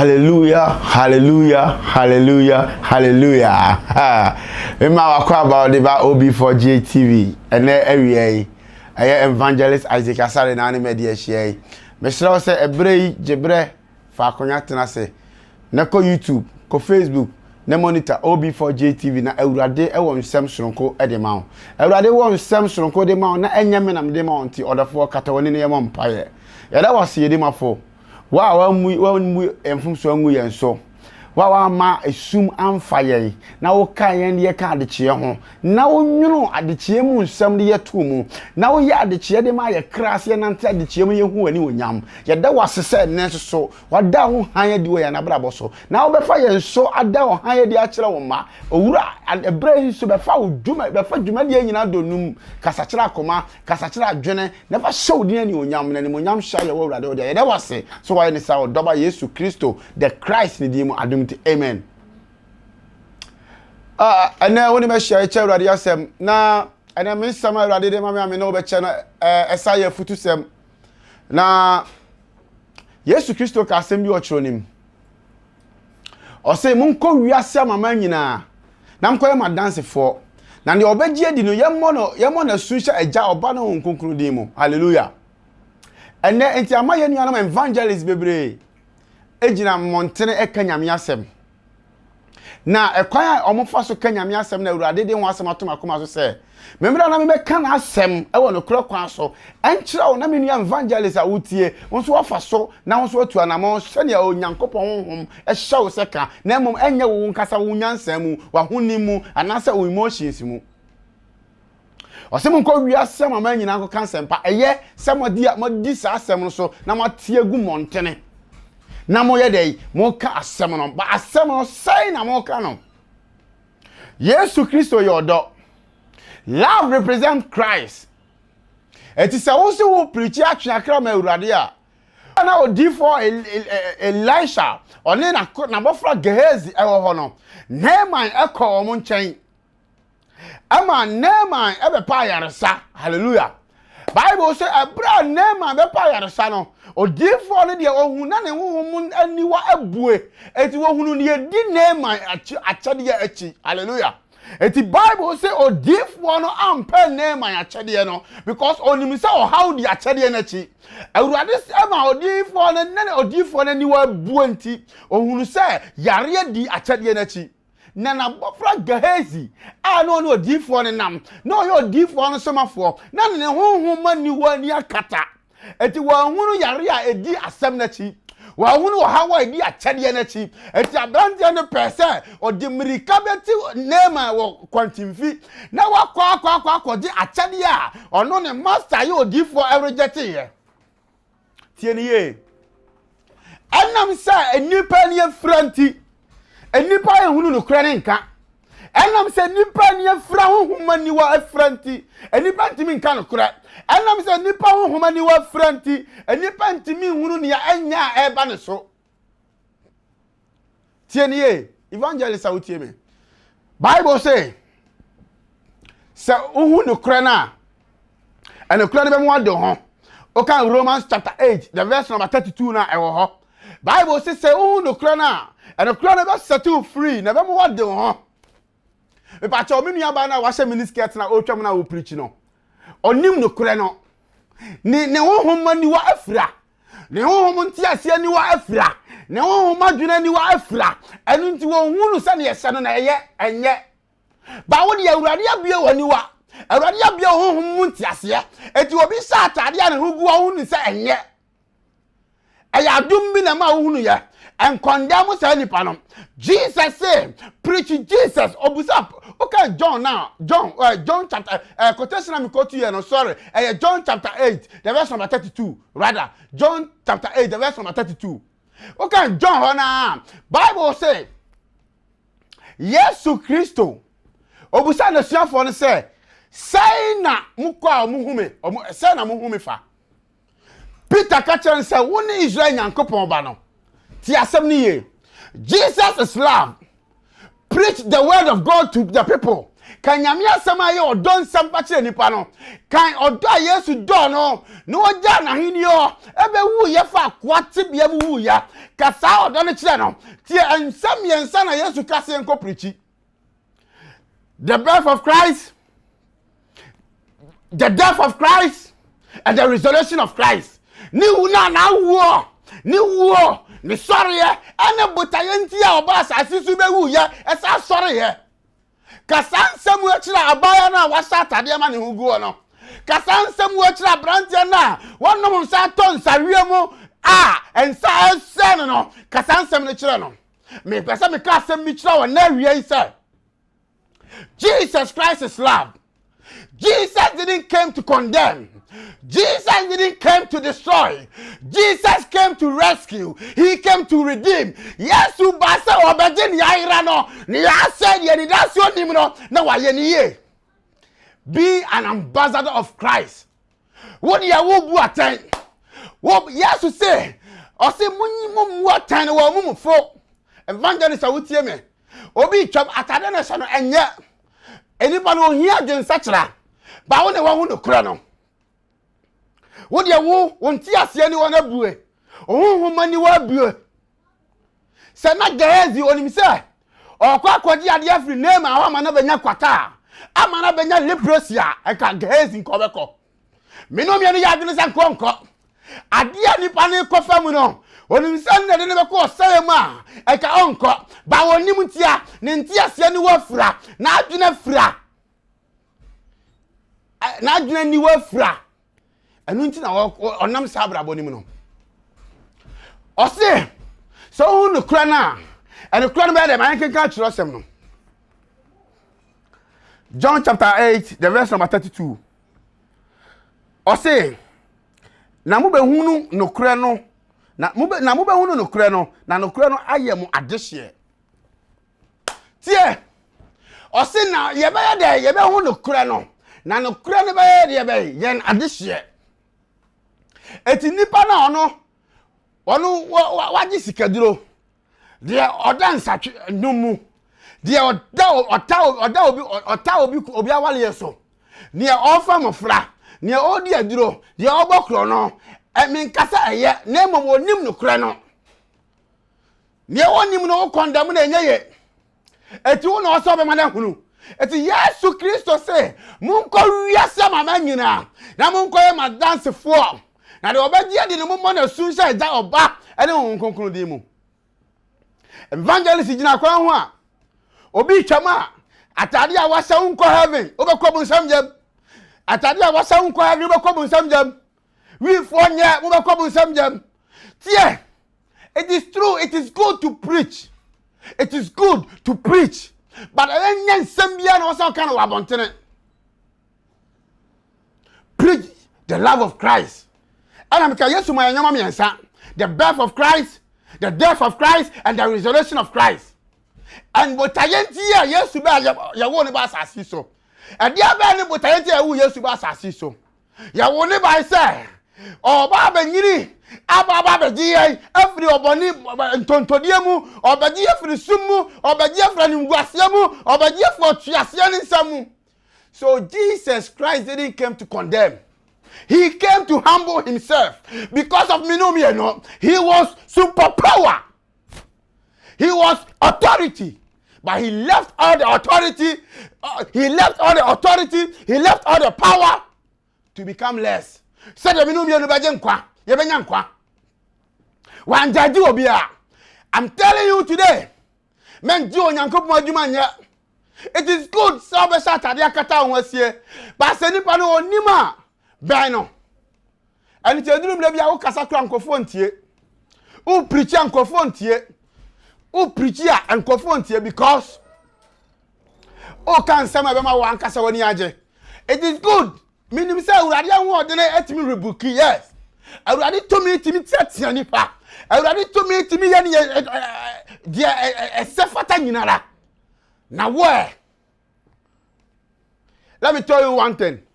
Hallelujah, hallelujah, hallelujah, hallelujah. Emma wakwa about the OB4G TV. And every Evangelist Isaac Asare na media share. Mesra say ebre jebre fa konya tena se. Na ko YouTube, ko Facebook, na monitor OB4G TV na Awurade e won nsem soronko e de ma wo. Awurade won nsem soronko de ma wo na enyame na de ma wo nti odafo kata woni ne yema mpaye. Ya da wase de mafo. Wa mu emfumso angu yen so wa ma esum amfa yen na wo ka yen de ka adechie ho na wo nwunu adechie mu nsam de yeto mu na wo ya adechie de ma ye krase na nte adechie mu ye hu ani onyam ye da wasese ne so wa da ho han ye de wo ya na brabo so na wo be fa yen so ada ho han ye de a kire wo ma owura ebrahim so be fa wo dwuma be fa dwuma de nyina donum kasa kire akoma kasa kire adwene na fa show de ani onyam na ni onyam sha ye wo wura de ye da wase so wa ni sa wo doba Yesu Kristo the Christ ni di mu adum. Amen. And then when you share each other, yasem na and then me some already de mama me no be chana Asare futu sem na Yesu Kristo ka asem bi ochro nim. O say munko wiase mama nyina na mko ye ma dance for na ne obegye di no yemo na sunshine eja oba na nkonkuru di mu. Hallelujah. And then enti amaye nuanam evangelist bebre ejina montene ekanyame asem na ekwan omofa so kanyame asem na Awurade de ho asem atomakoma so se memra na me ka na asem e wo no kran so enkyira wo na me nua evangelist a wotie wonso wafa so na wonso atu anamo se ne onyankopon honhom e hye wo se ka na mom enye wo nkasa wo nyansam mu wa honimu anase wo emotions mu osem nko wi asem amanyina ko kansem pa eye se modi sa asem no so na matie gu montene na mo yedey mo ka asem no ba asem no sai na mo ka no Yesu Kristo yodo love represent Christ it is also wo preach atwakra ma Awurade a na odi for Elisha one na bofra Gehazi ewo ho no Naaman ekọ mo nchen ama Naaman ebe pa yaresa hallelujah Bible say abra Naaman be pa yaresa no odifo ne de ohun na ne honhom aniwa abue eti wohunu ne di Naaman achade ya achi hallelujah eti Bible say odifo no ampe Naaman achade no because onim say o how di achade na achi Awurade ama odifo ne niwa abue nti ohunu say yare di achade na achi na bofra Gehazi no odifo ne nam no yo odifo no somafo na ne honhom aniwa ni akata eti wa hunu yare a edi asem na chi wa hunu hawa edi achade na chi eti abrante ne pese odi mirika beti Naaman wo kwantimfi na wakwa di achade a ono ne master ye odifo everyjete ye tie ne ye enam sa enipa ne afranti enipa ye hunu no kra ne nka enam se nipa ne afra honhom aniwa afranti enipa ntimi nka no kra enam se nipa honhom aniwa afranti enipa ntimi hunu ne ya anya eba ne so tie ne ye evangelist a wotie me Bible say se uhu no kra na ene kra ne be mo ado ho o kan Romans chapter 8 the verse number 32 na ewo ho Bible say se uhu no kra na ene kra ne be set you free na be mo ado ho e pa cha o menu aba na wa hye miniskirt na o twam na wo preach no onim no kure no ne honhom aniwa afira ne honhom ntiase aniwa afira ne honhom adwena aniwa afira enu nti wo hunu se ne yese no na eye enye ba wo de Awurade abie waniwa Awurade abie honhom ntiase eti obi sa atade a ne hugu wo hunu se enye eya adum bi na ma wo hunu ye and condemn say nipa no Jesus say preach Jesus obusa okay John now John chapter quotation am quote you no sorry John chapter 8 the verse number 32 rather John chapter 8 the verse number 32 okay John na Bible say Yesu Kristo obusa na suafo no say na mukwa omuhume say na muhume fa Peter kachan say woni Israel nyankopon ba no ti asem ni ye Jesus is love preach the word of God to the people kan nyame asɛm aye ɔdɔ nsɛm pa kyerɛ nipa no kan ɔdɔ a Yesu dɔ no na ɔgya na heni o ebe wu ye fa kwate bia mu wu ya ka saa ɔdɔ no kyerɛ no tie nsɛm yensa na Yesu ka se enko preachi the birth of Christ, the death of Christ, and the resurrection of Christ. Ni una na wo ni wo ni sorry ye ene botayanti a oba asase su be wu ye esa sorry ye kasansem wo kira abaya na wasa atade ma ne huguo no kasansem wo kira brantia na wonom nsa to nsawie mu ensa esen no kasansem ne kira no me pesa me ka asem mi kira wo na wie isa Jesus Christ is love. Jesus didn't come to condemn. Jesus didn't come to destroy. Jesus came to rescue. He came to redeem. Yes, you basa obedin yaira no. Ni said ye ni dasyo nim no na wa ye ni ye. Be an ambassador of Christ. What ya wo bu aten? Wo yes to say. O say munyi mum watan wo mum fo. Evangelist awutie me. Obi twam atade na so no enye. Enipa no hia dwen sachra. Ba wo ne wo hu no kura no. Wo de wo wonti ase ani wona bue. Ohunhum mani wa bue. Se na gezi onim se. Okwa akodi ade afri name awa ma na benya kwata. Ama na benya leprosy a eka gezi nkobeko. Minom ye no ya dwene se nkonko. Ade ani pa ne kofa mu no. Onim se na de ne beko osere ma eka onko. Ba wonim ntia ne ntia ase ani wa fura na adwene fura. Na adwene ni wa fura. Enu nti na onam sabra boni mu no. Ose so hu no kura na ene kura no be de man kenka kiro sem no. John chapter 8 the verse number 32. Ose na mo be hunu no kura no na mo be hunu no kura no na no kura no aye mo adehye. Tie ose na ye be hunu no kura no na no kura no be ye be yen adehye. Eti nipa na ono waji sikaduro de oda nsatwe numu de oda obi awale yeso ne ofa mofra ne odi aduro de obokro no emi nkasa eye na emom onim no kure no ne onim no kondam na enye eti wo na oso be ma na hunu eti Yesu Kristo se munko wiase mama nyina na munko ye ma dance for na de obedi de no mo na sunshine da oba ene won konkron di mu evangelist gina kwa ho a obi twama atade a wasa unko heaven obekọ bu nsam jam atade a wasa unko heaven obekọ bu nsam jam we for nya obekọ bu nsam jam tie it is true it is good to preach it is good to preach but enya nsam bia na wasa kan wa bontene preach the love of Christ. And I'm telling you, the birth of Christ, the death of Christ, and the resurrection of Christ. And what I hear, yes, to be your own about so. And the other what I hear, who yes to be so. You won't ever say, oh, Baba Nini, Ababa Dia, every oboni, Tontodiamu, or Badia for the Sumu, or Badia for Nguasiamu, or Badia for Triasian Samu. So Jesus Christ didn't come to condemn. He came to humble himself because of Minomiano. He was superpower. He was authority. But he left all the authority. He left all the power to become less. Said the Minomiano Bajenkwa. Yebenyankwa. Wanjaji obia. I'm telling you today. Men Joe Nyankop Majumanya. It is good. Sabe Saturday Kata onwasie. But senipa no onima. Beno. And it's a dream lebi a kasa kra nkofo ntie. U preach nkofo ntie. U preach ya nkofo ntie because o kan sama be ma wan kasa woni age. It is good. Minim say urade anwo de na etimi rebuke yes. Urade to me etimi tiatia nipa. Urade to me etimi ye ne dia sefata nyinara. Na where? Let me tell you one thing.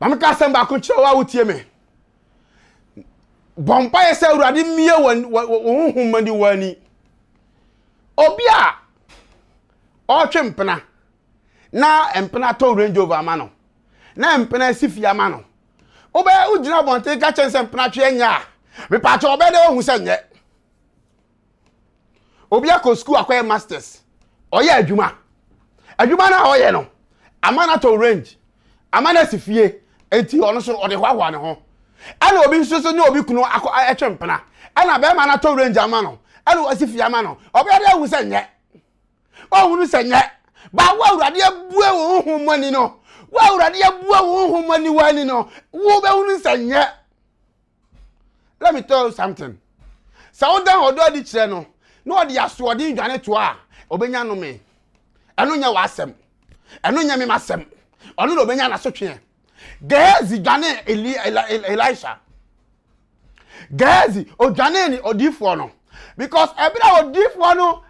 Mama ka samba ko chewa wutie me. Bompa ye se urade mie won mani wani. Obi a ɔtwe mpena na mpena to Range Rover amano na mpena sifi amano obe ugina bonte ka chense mpena twe nya me pa cho obe de ohun se nye obi akọ school akwai masters oye adwuma na oye no amana to range amana sifie enti ono so ode hwahwa ne ho ana obi nso ne obi kunu akọ etwe mpena ana be ma na to range amano ana osifie amano obi de ohun se nye ohun se nye ba wa urade abue wo hu mani no wa urade abue wo hu mani wani no wo be hunu se nye. Let me tell you something. Sawodan odo di kire no na odi aso odi dwane to a obenya no me eno nya wasem eno nya me masem ono no obenya na sotwe Gehazi dwane Elisha Gehazi o dwane ni odifo no because ebira odifo no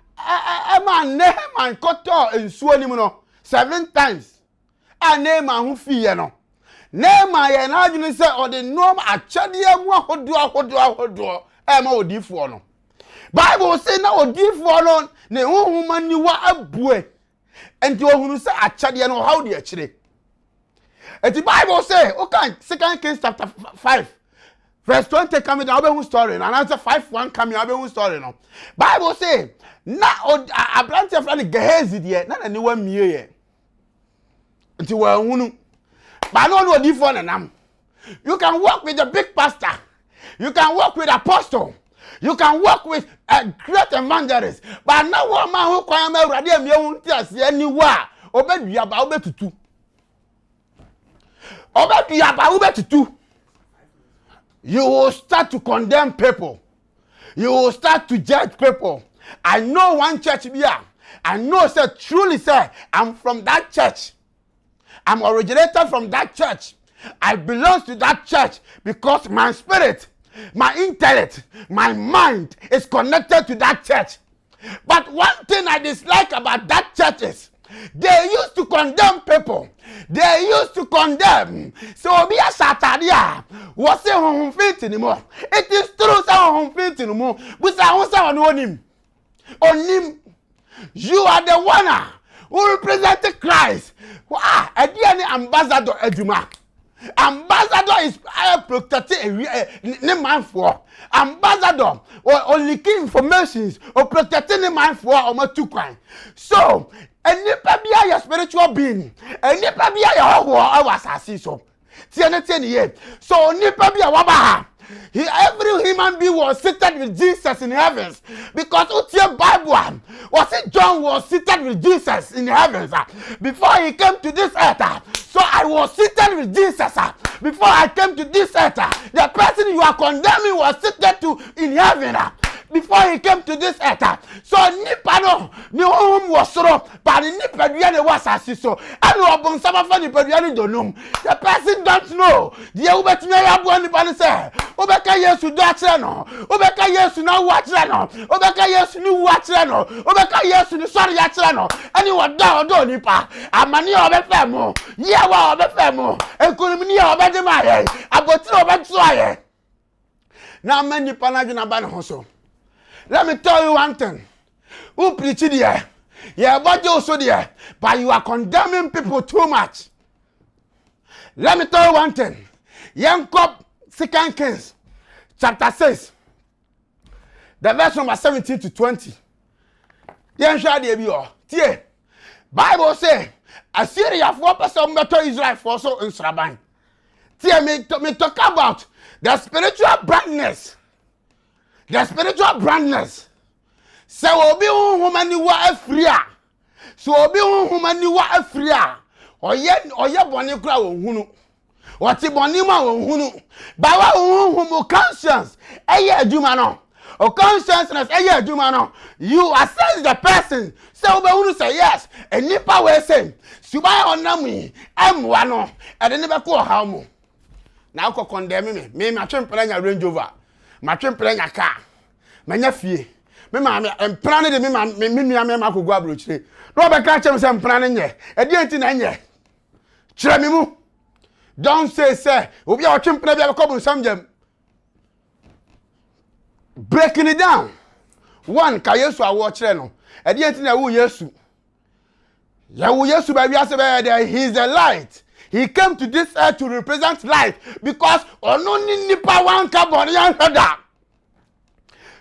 man Nehemiah koto ensuo ni mu no 7 times Nehemiah hu fiye no Nehemiah na adwene se odi nom achade mu ahodo ma odifo no Bible say na odifo no ne huhuma niwa abue enti ohunu se achade no how de akire enti Bible say okay 2 Kings chapter 5 verse 20 come down be story and answer 5:1 come here be story no Bible say na abrante friend Gehazi de na ni wa mie ye enti wa hunu ba no odifo na nam you can work with the big pastor you can work with apostle you can work with a great evangelist but now one man who kwam awrade am yehun ti ase ani wa obedua ba obetutu you will start to condemn people you will start to judge people. I know one church here I know say truly say I'm from that church I'm originated from that church I belong to that church because my spirit my intellect, my mind is connected to that church. But one thing I dislike about that church is they used to condemn people. They used to condemn. So be a sataria. Was it home fit anymore? It is true, say home fit anymore. But I want on him. On him. You are the one who represented Christ. Wow, a dear ambassador Eduma. Ambassador is protecting the man for ambassador or only key informations or protecting the man for or two crime. So, and nipa be your spiritual being, and nipa be your was so. So nipa be a wabaha. Every human being was seated with Jesus in heavens because the Bible was it John was seated with Jesus in heavens before he came to this earth. So I was seated with Jesus before I came to this earth. The person you are condemning was seated to in heaven before he came to this earth. So nipa no ni home was so but nipa duane was asiso and obon sama fa nipa duane donum. The person don't know the ubetime ya bo nipa ne say obeka Yesu do akire no obeka Yesu na wo akire no obeka Yesu ni wo akire no obeka Yesu ni sori akire no ani odo nipa amani obefa mo ye wa obefa mo ekonomi ni obede ma ye abotire obetu aye na mani pana dwuna ba ne ho so. Let me tell you one thing. Who preach it here? Yeah, but you also there. But you are condemning people too much. Let me tell you one thing. Young cop 2 Kings chapter 6. The verse number 17 to 20. Bible say, Assyria for person better Israel for so in Sraban. Me talk about the spiritual brightness. The spiritual brightness. So obi woman ni wa afria. So obi woman ni wa afria. Oye boni kura wo hunu. Oti boni ma wo hunu. Ba wa humu conscience. Eye aduma no. O consciousness eye aduma no. You assess the person. So obi hunu say yes. Enipa we say. Suba onami emwa no. E de ne be ko ha mu. Na ko condemn me. Me atwempra nya Range Rover. Matwempra nya car. Manya fie. Me ma empra ne de me nua me ma kogu abrochire. No be ka chem se empra ne nye. E de enti na nye. Kire me mu. Don't say obi a otwempra bia be ko bu samjam. Breaking it down. One ka Yesu awo kire no. E de enti na wo Yesu. Yesu baby asebe he's the light. He came to this earth to represent light because only nipa one carbon yan.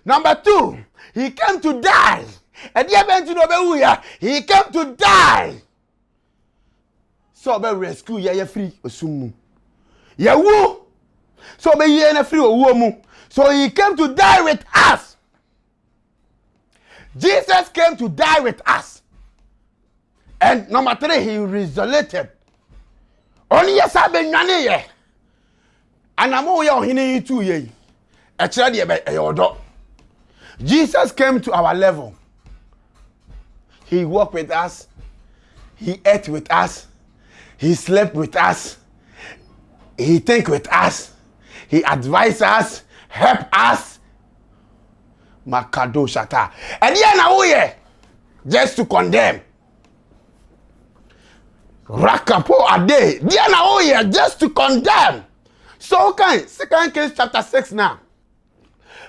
Number 2, he came to die. And he came to die. So be rescue ye free osumu. Ye wu. So be ye na free owu. So he came to die with us. Jesus came to die with us. And number 3, he resurrected. Only yes I be nyane ye. And amo ye ohine itu ye. E kire de be eyodo. Jesus came to our level. He walked with us. He ate with us. He slept with us. He think with us. He advised us, help us. Makado shata. And yeah now ye just to condemn. Rakapo ade. Yeah now ye just to condemn. So okay, 2 Kings chapter 6 now.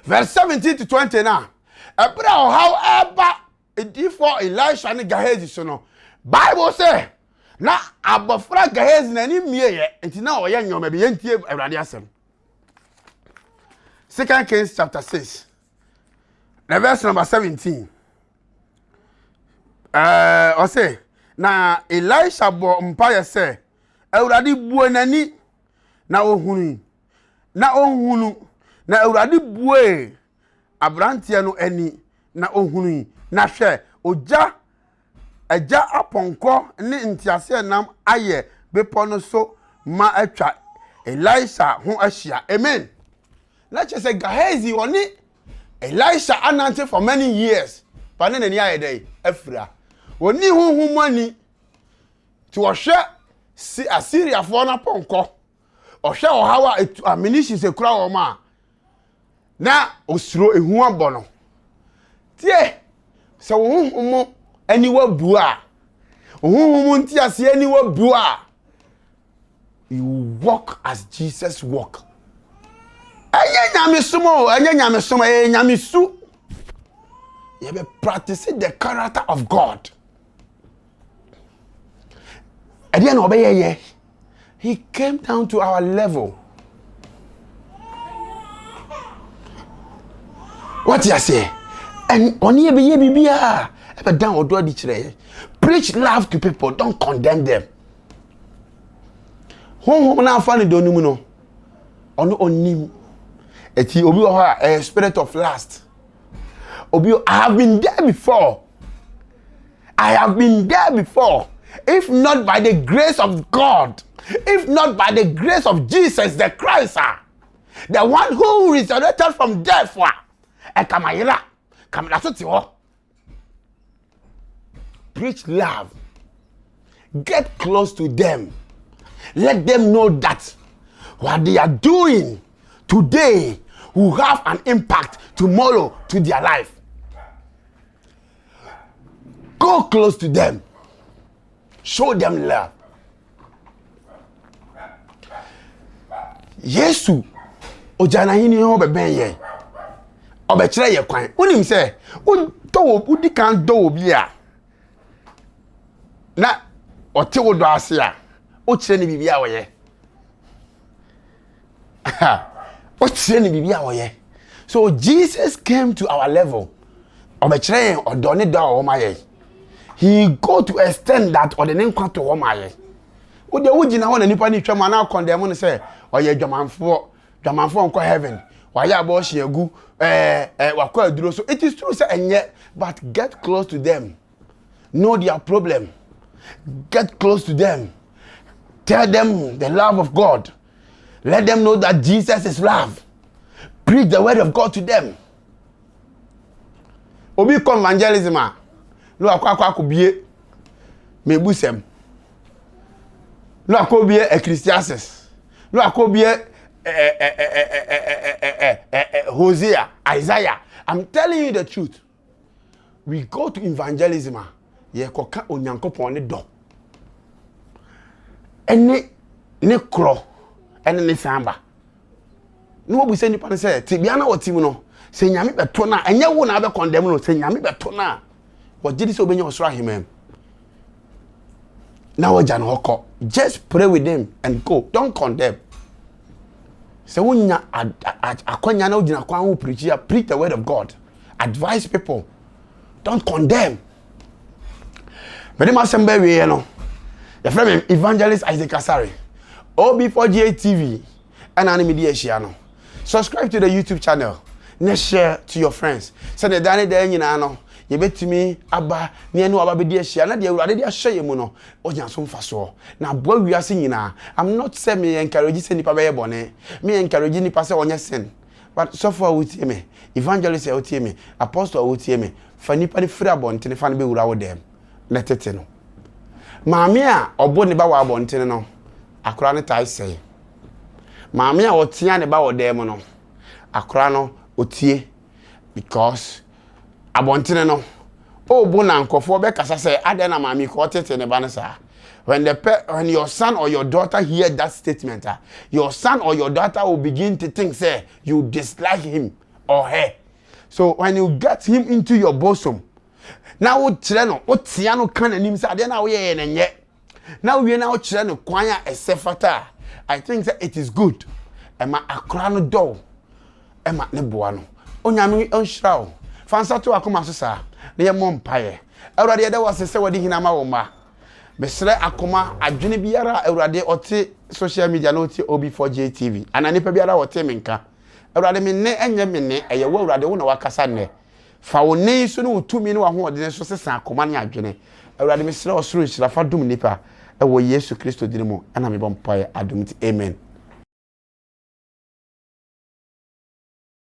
Verse 17 to 20 now. However, before Elisha and Gehazi so no. Bible say na abofra Gehazi na ni mieye enti na oye nyoma be yentie Awurade asem. 2 Kings chapter 6. The verse number 17. O say na Elisha bo mpaye say Awurade buo nani na ohunu na Awurade buo abrantie no ani na ohunu na hwe oja aponko ne ntiase nam aye bepo no so ma atwa Elisha ho ahia. Amen. Let's just say Gehazi oni Elisha anante for many years. But na ni aye dey afira. Oni huhum ani to ohwe si Assyria for na ponko. Ohwe ohawa ammunition se kura wo ma. Na osuro ehu abono. Tie se huhum ani wa bua. Huhum nti ase ani wa bua. You walk as Jesus walk. Anya nyame sumo nyame su. You be practicing the character of God. At the end of the year, he came down to our level. What you say? And on ye be bibia. Ever down or do di preach love to people, don't condemn them. Home na fani do nimu no. Ono onim. Eti obi o a spirit of lust. Obi I have been there before. I have been there before. If not by the grace of God, if not by the grace of Jesus the Christ, the one who resurrected from death, kamayira so preach love. Get close to them. Let them know that what they are doing today will have an impact tomorrow to their life. Go close to them. Show them love. Yesu ojana hini ho beben ye. Obekire ye kwan. Unim se udi kan do obi a. Na ote wo do ase a. O kire ni bibia wo ye. O kire ni bibia wo ye. So Jesus came to our level. Obekire ye odone do wo ma ye. He go to extend that or the name to womaye. Wo de wugina ho na nipa ni twam na condemn no say oye dwamanfo nko heaven. Why abortion agu wakọ aduro. So it is true say enye, but get close to them. Know their problem. Get close to them. Tell them the love of God. Let them know that Jesus is love. Preach the word of God to them. Obi evangelism no akwa bie mebusem no akobie Ecclesiastes no akobie Hosea, Isaiah. I'm telling you the truth. We go to evangelism ye koka onyankopon ne do ene ne kro ene ne samba no obu se nipa ne se tibia na otim no se nyame beto na enye wo na be condemn no se nyame beto na what did so benyo osra him Now just pray with them and go. Don't condemn. So when you preach the word of God. Advise people. Don't condemn. But my son baby, you know. Your friend Evangelist Isaac Asare. OB4GA TV and Animedia channel. Subscribe to the YouTube channel. Next share to your friends. Send the Danny there, you know. You bet to me, Abba, near no Abba dear share. Not the already share you mono. Oh, you're so fast. Now, boy, we are singing now. I'm not saying me encouraging any papa bonnet. Me encouraging the pastor on your sin. But so far, with me, Evangelist out me, Apostle out me, Fanny Paddy Frabon, Telefan be without them. Let it know. Mamia or Bonnie Bawa Bonteno. A cronet I say. Mamia or Tian about demono. A crono otie because I want to know. Oh, Bonanko for Becca say, I then a mammy caught it in a banasa. When your son or your daughter hear that statement, your son or your daughter will begin to think, say, you dislike him or her. So when you get him into your bosom, now what Tiano can and him say, then now we and yet. Now we are now trying to acquire a sefata. I think that it is good. Emma a crown door. Emma Nebuano. Onyami on shroud. Fansa to akoma sisa. Near Mompire. Already there was a say what he nama. Besre akoma adwene biara awurade ote social media no ti OB4GA TV ananipa biara ote menka awurade me ne enye me ne eye wo awurade wo na wakasa ne fa wo ne so no tumi ne wa ho ode so sesa akoma ne adwene awurade me sre osoro hira fa dum nipa e wo Yesu Kristo dinimu ana me bompa adum ti amen.